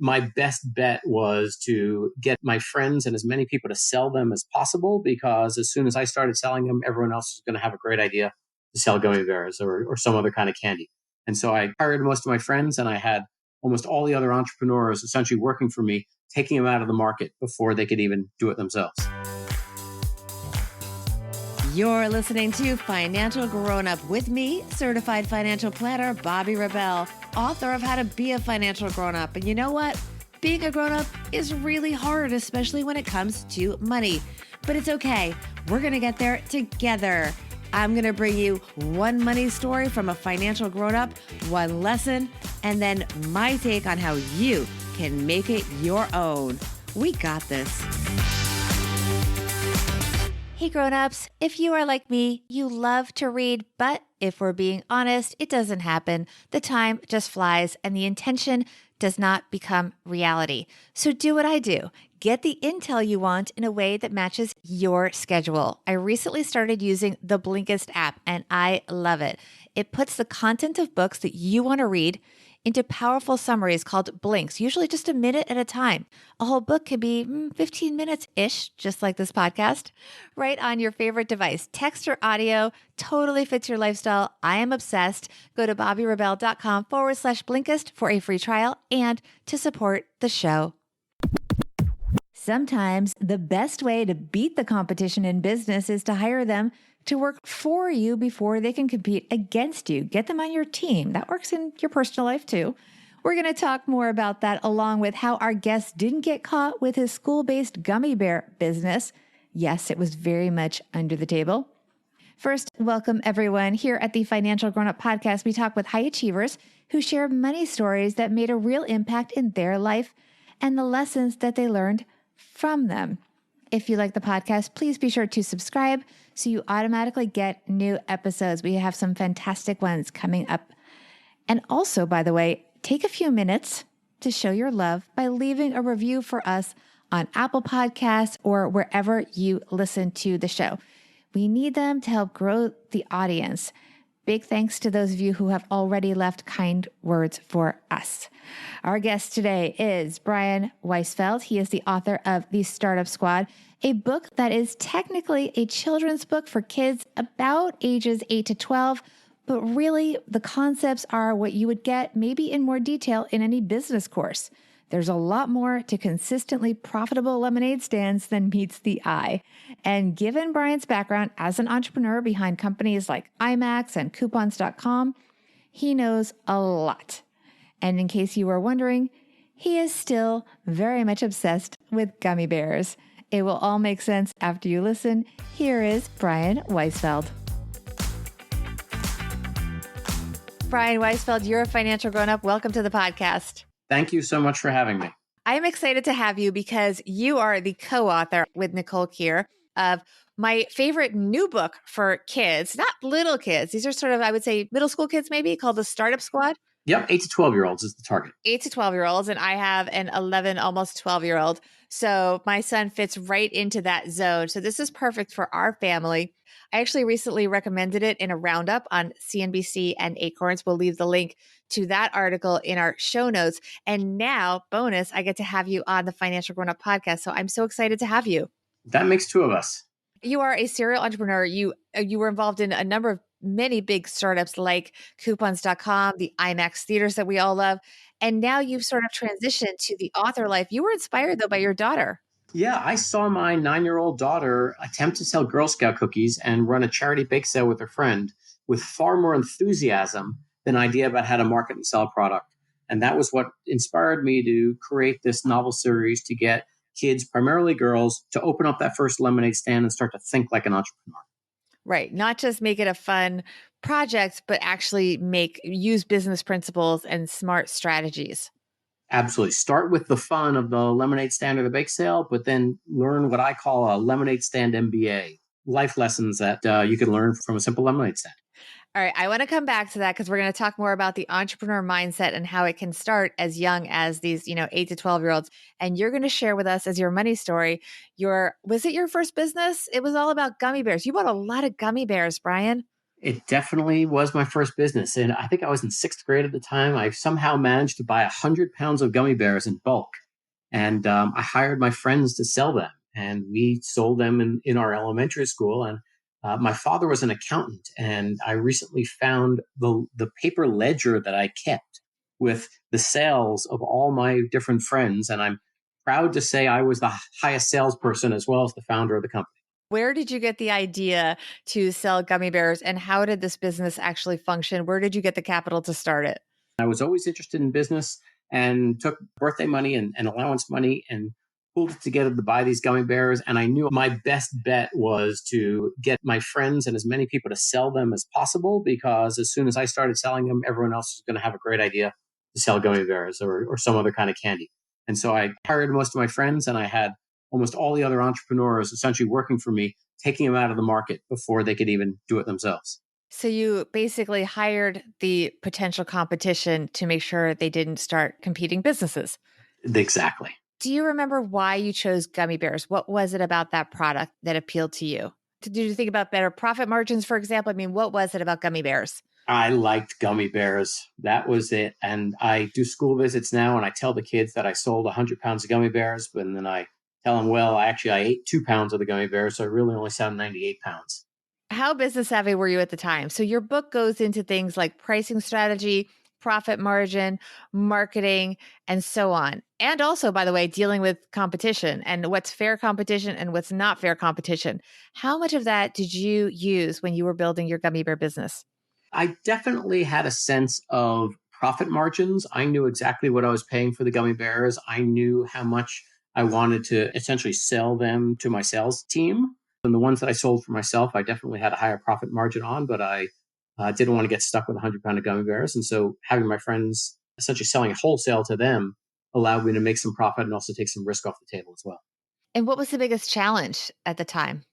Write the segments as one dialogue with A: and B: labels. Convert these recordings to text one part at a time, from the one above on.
A: my best bet was to get my friends and as many people to sell them as possible, because as soon as I started selling them, everyone else was going to have a great idea to sell gummy bears or some other kind of candy. And so I hired most of my friends, and I had almost all the other entrepreneurs essentially working for me, taking them out of the market before they could even do it themselves.
B: You're listening to Financial Grownup with me, certified financial planner Bobbi Rebell, author of How to Be a Financial Grownup. And you know what? Being a grownup is really hard, especially when it comes to money. But it's okay. We're going to get there together. I'm going to bring you one money story from a financial grownup, one lesson, and then my take on how you can make it your own. We got this. Hey grownups, if you are like me, you love to read, but if we're being honest, it doesn't happen. The time just flies and the intention does not become reality. So do what I do. Get the intel you want in a way that matches your schedule. I recently started using the Blinkist app and I love it. It puts the content of books that you want to read into powerful summaries called blinks, usually just a minute at a time. A whole book can be 15 minutes-ish, just like this podcast, right on your favorite device. Text or audio, totally fits your lifestyle. I am obsessed. Go to bobbirebell.com/Blinkist for a free trial and to support the show. Sometimes the best way to beat the competition in business is to hire them to work for you before they can compete against you. Get them on your team. That works in your personal life too. We're going to talk more about that, along with how our guest didn't get caught with his school-based gummy bear business. Yes, it was very much under the table. First, welcome everyone. Here at the Financial Grownup Podcast, we talk with high achievers who share money stories that made a real impact in their life and the lessons that they learned from them. If you like the podcast, please be sure to subscribe so you automatically get new episodes. We have some fantastic ones coming up. And also, by the way, take a few minutes to show your love by leaving a review for us on Apple Podcasts or wherever you listen to the show. We need them to help grow the audience. Big thanks to those of you who have already left kind words for us. Our guest today is Brian Weisfeld. He is the author of The Startup Squad, a book that is technically a children's book for kids about ages 8 to 12, but really the concepts are what you would get maybe in more detail in any business course. There's a lot more to consistently profitable lemonade stands than meets the eye. And given Brian's background as an entrepreneur behind companies like IMAX and coupons.com, he knows a lot. And in case you were wondering, he is still very much obsessed with gummy bears. It will all make sense after you listen. Here is Brian Weisfeld. Brian Weisfeld, you're a financial grown-up. Welcome to the podcast.
A: Thank you so much for having me.
B: I'm excited to have you because you are the co-author with Nicole Kier of my favorite new book for kids, not little kids. These are sort of, I would say, middle school kids maybe, called The Startup Squad.
A: Yep, 8 to 12-year-olds is the target.
B: 8 to 12-year-olds, and I have an 11, almost 12-year-old. So my son fits right into that zone. So this is perfect for our family. I actually recently recommended it in a roundup on CNBC and Acorns. We'll leave the link to that article in our show notes. And now, bonus, I get to have you on the Financial Grownup Podcast. So I'm so excited to have you.
A: That makes two of us.
B: You are a serial entrepreneur. You were involved in a number of many big startups like coupons.com, the IMAX theaters that we all love. And now you've sort of transitioned to the author life. You were inspired, though, by your daughter.
A: Yeah, I saw my 9-year-old daughter attempt to sell Girl Scout cookies and run a charity bake sale with her friend with far more enthusiasm than idea about how to market and sell a product. And that was what inspired me to create this novel series to get kids, primarily girls, to open up that first lemonade stand and start to think like an entrepreneur.
B: Right. Not just make it a fun project, but actually use business principles and smart strategies.
A: Absolutely. Start with the fun of the lemonade stand or the bake sale, but then learn what I call a lemonade stand MBA, life lessons that you can learn from a simple lemonade stand.
B: All right. I want to come back to that because we're going to talk more about the entrepreneur mindset and how it can start as young as these, 8 to 12-year-olds. And you're going to share with us as your money story, was it your first business? It was all about gummy bears. You bought a lot of gummy bears, Brian.
A: It definitely was my first business. And I think I was in sixth grade at the time. I somehow managed to buy 100 pounds of gummy bears in bulk. And I hired my friends to sell them. And we sold them in our elementary school. And my father was an accountant. And I recently found the paper ledger that I kept with the sales of all my different friends. And I'm proud to say I was the highest salesperson as well as the founder of the company.
B: Where did you get the idea to sell gummy bears and how did this business actually function? Where did you get the capital to start it?
A: I was always interested in business and took birthday money and allowance money and pulled it together to buy these gummy bears. And I knew my best bet was to get my friends and as many people to sell them as possible, because as soon as I started selling them, everyone else was going to have a great idea to sell gummy bears or some other kind of candy. And so I hired most of my friends and I had almost all the other entrepreneurs essentially working for me, taking them out of the market before they could even do it themselves.
B: So you basically hired the potential competition to make sure they didn't start competing businesses.
A: Exactly.
B: Do you remember why you chose gummy bears? What was it about that product that appealed to you? Did you think about better profit margins, for example? I mean, what was it about gummy bears?
A: I liked gummy bears. That was it. And I do school visits now, and I tell the kids that I sold 100 pounds of gummy bears, but then I tell them, well, actually, I ate 2 pounds of the gummy bears, so I really only sound 98 pounds.
B: How business savvy were you at the time? So your book goes into things like pricing strategy, profit margin, marketing, and so on. And also, by the way, dealing with competition and what's fair competition and what's not fair competition. How much of that did you use when you were building your gummy bear business?
A: I definitely had a sense of profit margins. I knew exactly what I was paying for the gummy bears. I knew how much I wanted to essentially sell them to my sales team. And the ones that I sold for myself, I definitely had a higher profit margin on, but I didn't want to get stuck with 100 pound of gummy bears. And so having my friends essentially selling wholesale to them allowed me to make some profit and also take some risk off the table as well.
B: And what was the biggest challenge at the time?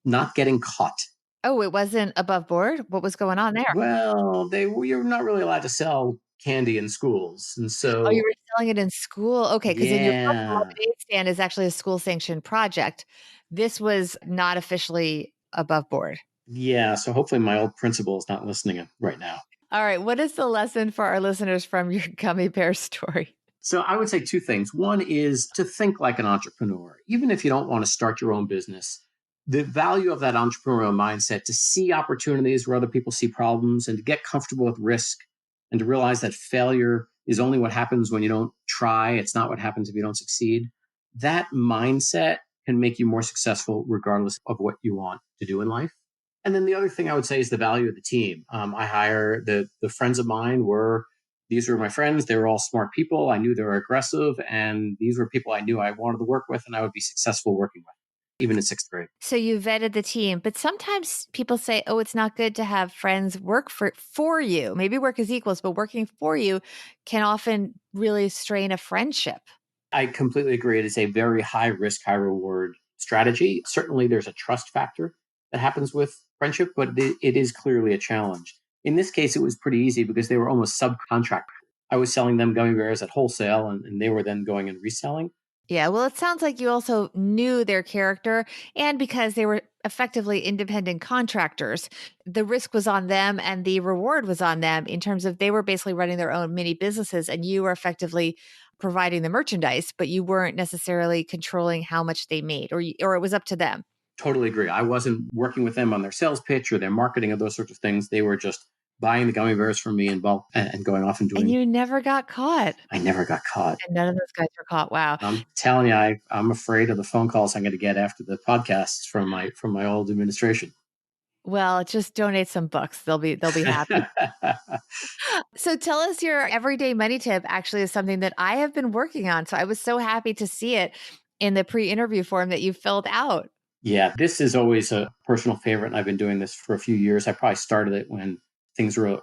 A: Not getting caught.
B: Oh, it wasn't above board? What was going on there?
A: Well, you're not really allowed to sell candy in schools. And
B: Oh, you
A: so,
B: were selling it in school? Okay, because in your book, the
A: yeah,
B: lemonade stand is actually a school sanctioned project. This was not officially above board.
A: yeah. So hopefully my old principal is not listening right now.
B: All right, what is the lesson for our listeners from your gummy bear story?
A: So I would say two things. One is to think like an entrepreneur, even if you don't want to start your own business. The value of that entrepreneurial mindset to see opportunities where other people see problems and to get comfortable with risk and to realize that failure is only what happens when you don't try. It's not what happens if you don't succeed. That mindset can make you more successful regardless of what you want to do in life. And then the other thing I would say is the value of the team. I hire the friends of mine were these were my friends. They were all smart people. I knew they were aggressive, and these were people I knew I wanted to work with and I would be successful working with, even in sixth grade.
B: So you vetted the team, but sometimes people say, "Oh, it's not good to have friends work for you." Maybe work as equals, but working for you can often really strain a friendship.
A: I completely agree. It is a very high risk, high reward strategy. Certainly, there's a trust factor that happens with friendship, but it is clearly a challenge. In this case, it was pretty easy because they were almost subcontract. I was selling them gummy bears at wholesale, and they were then going and reselling.
B: Yeah, well, it sounds like you also knew their character, and because they were effectively independent contractors, the risk was on them and the reward was on them in terms of they were basically running their own mini businesses and you were effectively providing the merchandise, but you weren't necessarily controlling how much they made or it was up to them.
A: Totally agree. I wasn't working with them on their sales pitch or their marketing or those sorts of things. They were just buying the gummy bears from me in bulk and going off and
B: And
A: doing.
B: you never got caught.
A: I never got caught.
B: And none of those guys were caught. Wow.
A: I'm telling you, I'm afraid of the phone calls I'm going to get after the podcasts from my old administration.
B: Well, just donate some books. They'll be happy. So tell us your everyday money tip actually is something that I have been working on. So I was so happy to see it in the pre-interview form that you filled out.
A: Yeah, this is always a personal favorite, and I've been doing this for a few years. I probably started it when things were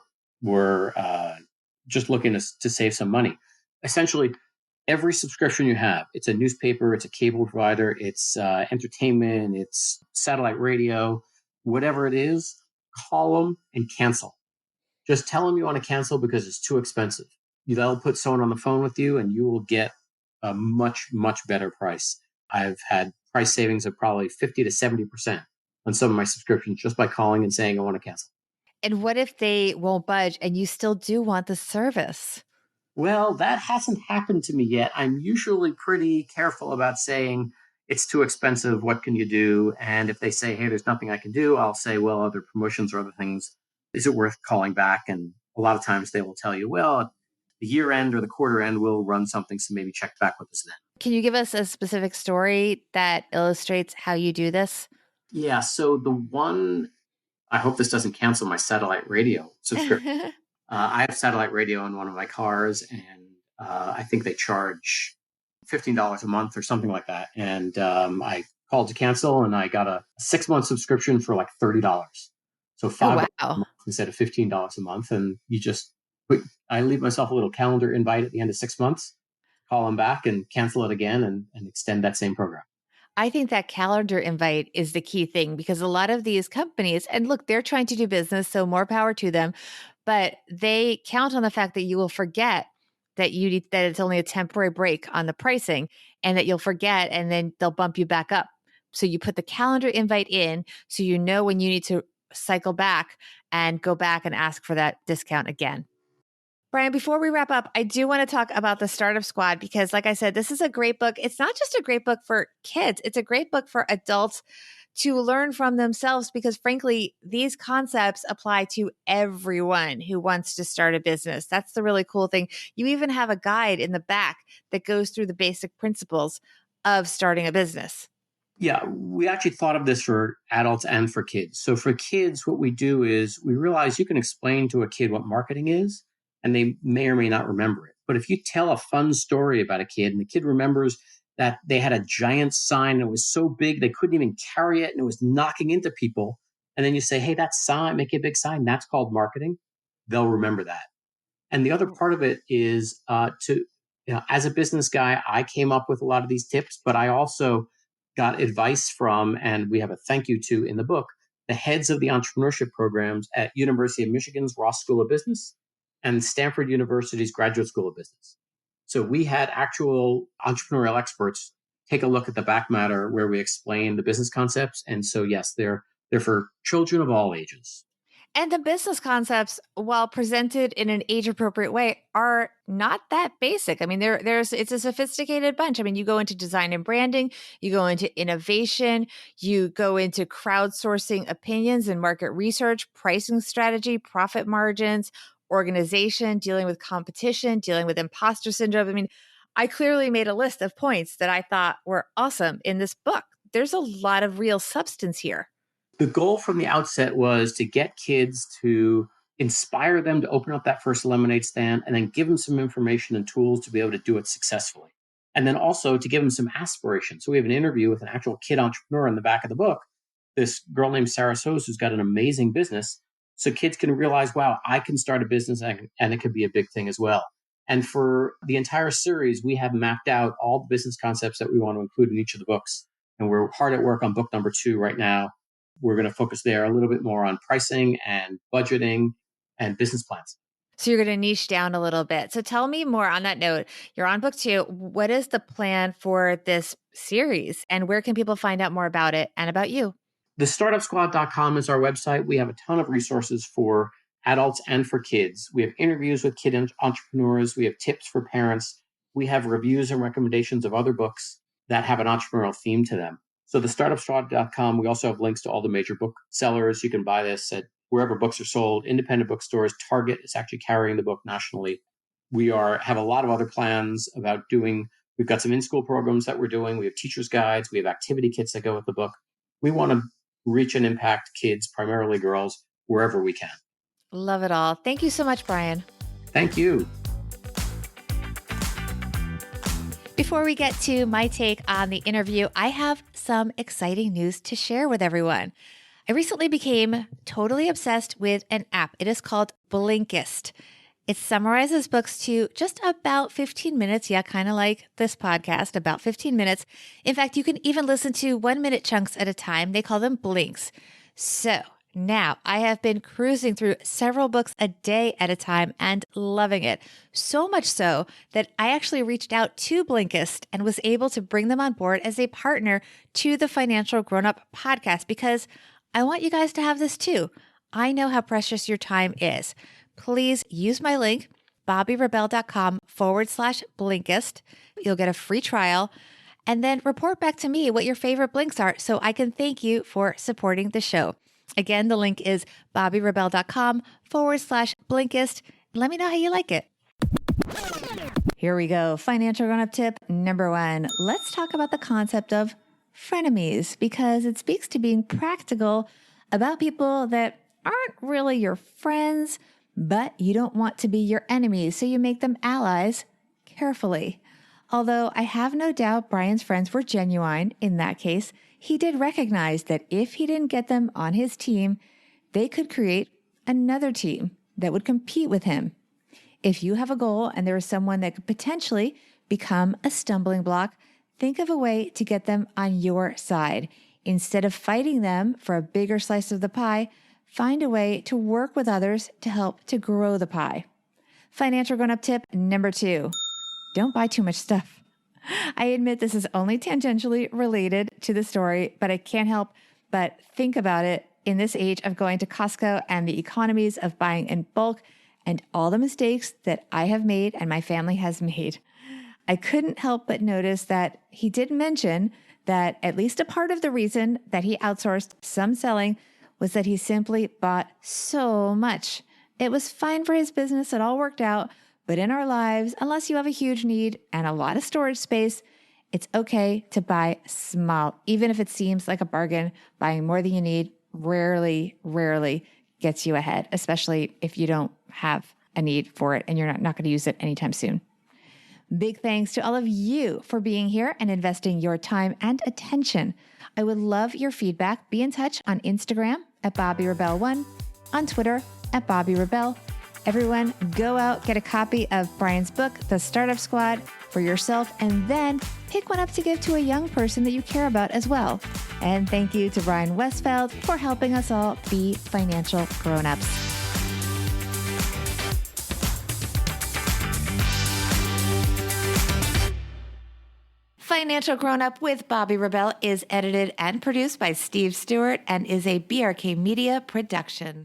A: just looking to save some money. Essentially, every subscription you have, it's a newspaper, it's a cable provider, it's entertainment, it's satellite radio, whatever it is, call them and cancel. Just tell them you want to cancel because it's too expensive. They'll put someone on the phone with you and you will get a much, much better price. I've had price savings of probably 50 to 70% on some of my subscriptions just by calling and saying I want to cancel.
B: And what if they won't budge and you still do want the service?
A: Well, that hasn't happened to me yet. I'm usually pretty careful about saying it's too expensive. What can you do? And if they say, hey, there's nothing I can do, I'll say, well, are there promotions or other things? Is it worth calling back? And a lot of times they will tell you, well, at the year end or the quarter end, we'll run something. So maybe check back with us then.
B: Can you give us a specific story that illustrates how you do this?
A: Yeah. So the one, I hope this doesn't cancel my satellite radio subscription. I have satellite radio in one of my cars, and I think they charge $15 a month or something like that. And I called to cancel, and I got a 6-month subscription for like $30. So
B: Oh,
A: $5 a
B: wow.
A: month instead of $15 a month. And I leave myself a little calendar invite at the end of 6 months, call them back and cancel it again and extend that same program.
B: I think that calendar invite is the key thing because a lot of these companies, and look, they're trying to do business, so more power to them, but they count on the fact that you will forget that that it's only a temporary break on the pricing and that you'll forget and then they'll bump you back up. So you put the calendar invite in so you know when you need to cycle back and go back and ask for that discount again. Brian, before we wrap up, I do want to talk about the Startup Squad because, like I said, this is a great book. It's not just a great book for kids, it's a great book for adults to learn from themselves because, frankly, these concepts apply to everyone who wants to start a business. That's the really cool thing. You even have a guide in the back that goes through the basic principles of starting a business.
A: Yeah, we actually thought of this for adults and for kids. So for kids, what we do is we realize you can explain to a kid what marketing is, and they may or may not remember it. But if you tell a fun story about a kid and the kid remembers that they had a giant sign and it was so big they couldn't even carry it and it was knocking into people, and then you say, hey, that sign, make a big sign, that's called marketing, they'll remember that. And the other part of it is as a business guy, I came up with a lot of these tips, but I also got advice from, and we have a thank you to in the book, the heads of the entrepreneurship programs at University of Michigan's Ross School of Business and Stanford University's Graduate School of Business. So we had actual entrepreneurial experts take a look at the back matter where we explain the business concepts. And so, yes, they're for children of all ages.
B: And the business concepts, while presented in an age appropriate way, are not that basic. I mean, it's a sophisticated bunch. I mean, you go into design and branding, you go into innovation, you go into crowdsourcing opinions and market research, pricing strategy, profit margins, organization, dealing with competition, dealing with imposter syndrome. I mean, I clearly made a list of points that I thought were awesome in this book. There's a lot of real substance here.
A: The goal from the outset was to get kids to inspire them to open up that first lemonade stand and then give them some information and tools to be able to do it successfully. And then also to give them some aspiration. So we have an interview with an actual kid entrepreneur in the back of the book, this girl named Sarah Soos, who's got an amazing business. So kids can realize, wow, I can start a business and it could be a big thing as well. And for the entire series, we have mapped out all the business concepts that we want to include in each of the books. And we're hard at work on book number 2 right now. We're going to focus there a little bit more on pricing and budgeting and business plans.
B: So you're going to niche down a little bit. So tell me more on that note. You're on book 2. What is the plan for this series and where can people find out more about it and about you?
A: TheStartupSquad.com is our website. We have a ton of resources for adults and for kids. We have interviews with kid entrepreneurs. We have tips for parents. We have reviews and recommendations of other books that have an entrepreneurial theme to them. So thestartupsquad.com, we also have links to all the major book sellers. You can buy this at wherever books are sold, independent bookstores. Target is actually carrying the book nationally. We have a lot of other plans about we've got some in-school programs that we're doing. We have teacher's guides. We have activity kits that go with the book. We want to reach and impact kids, primarily girls, wherever we can.
B: Love it all. Thank you so much, Brian.
A: Thank you.
B: Before we get to my take on the interview, I have some exciting news to share with everyone. I recently became totally obsessed with an app. It is called Blinkist. It summarizes books to just about 15 minutes. Yeah, kind of like this podcast, about 15 minutes. In fact, you can even listen to 1-minute chunks at a time. They call them blinks. So now I have been cruising through several books a day at a time and loving it. So much so that I actually reached out to Blinkist and was able to bring them on board as a partner to the Financial Grownup podcast because I want you guys to have this too. I know how precious your time is. Please use my link, bobbirebell.com/Blinkist. You'll get a free trial and then report back to me what your favorite blinks are so I can thank you for supporting the show. Again, the link is bobbirebell.com/Blinkist. Let me know how you like it. Here we go. Financial grown-up tip number 1. Let's talk about the concept of frenemies because it speaks to being practical about people that aren't really your friends, but you don't want to be your enemies, so you make them allies carefully. Although I have no doubt Brian's friends were genuine in that case, he did recognize that if he didn't get them on his team, they could create another team that would compete with him. If you have a goal and there is someone that could potentially become a stumbling block, think of a way to get them on your side. Instead of fighting them for a bigger slice of the pie, find a way to work with others to help to grow the pie. Financial grown-up tip number 2. Don't buy too much stuff. I admit this is only tangentially related to the story, but I can't help but think about it in this age of going to Costco and the economies of buying in bulk and all the mistakes that I have made and my family has made. I couldn't help but notice that he did mention that at least a part of the reason that he outsourced some selling was that he simply bought so much. It was fine for his business. It all worked out. But in our lives, unless you have a huge need and a lot of storage space, it's okay to buy small. Even if it seems like a bargain, buying more than you need rarely gets you ahead, especially if you don't have a need for it and you're not going to use it anytime soon. Big thanks to all of you for being here and investing your time and attention. I would love your feedback. Be in touch on Instagram at BobbiRebel1, on Twitter at BobbiRebel. Everyone, go out, get a copy of Brian's book, The Startup Squad, for yourself, and then pick one up to give to a young person that you care about as well. And thank you to Brian Weisfeld for helping us all be financial grown-ups. Financial Grown-Up with Bobbi Rebell is edited and produced by Steve Stewart and is a BRK Media production.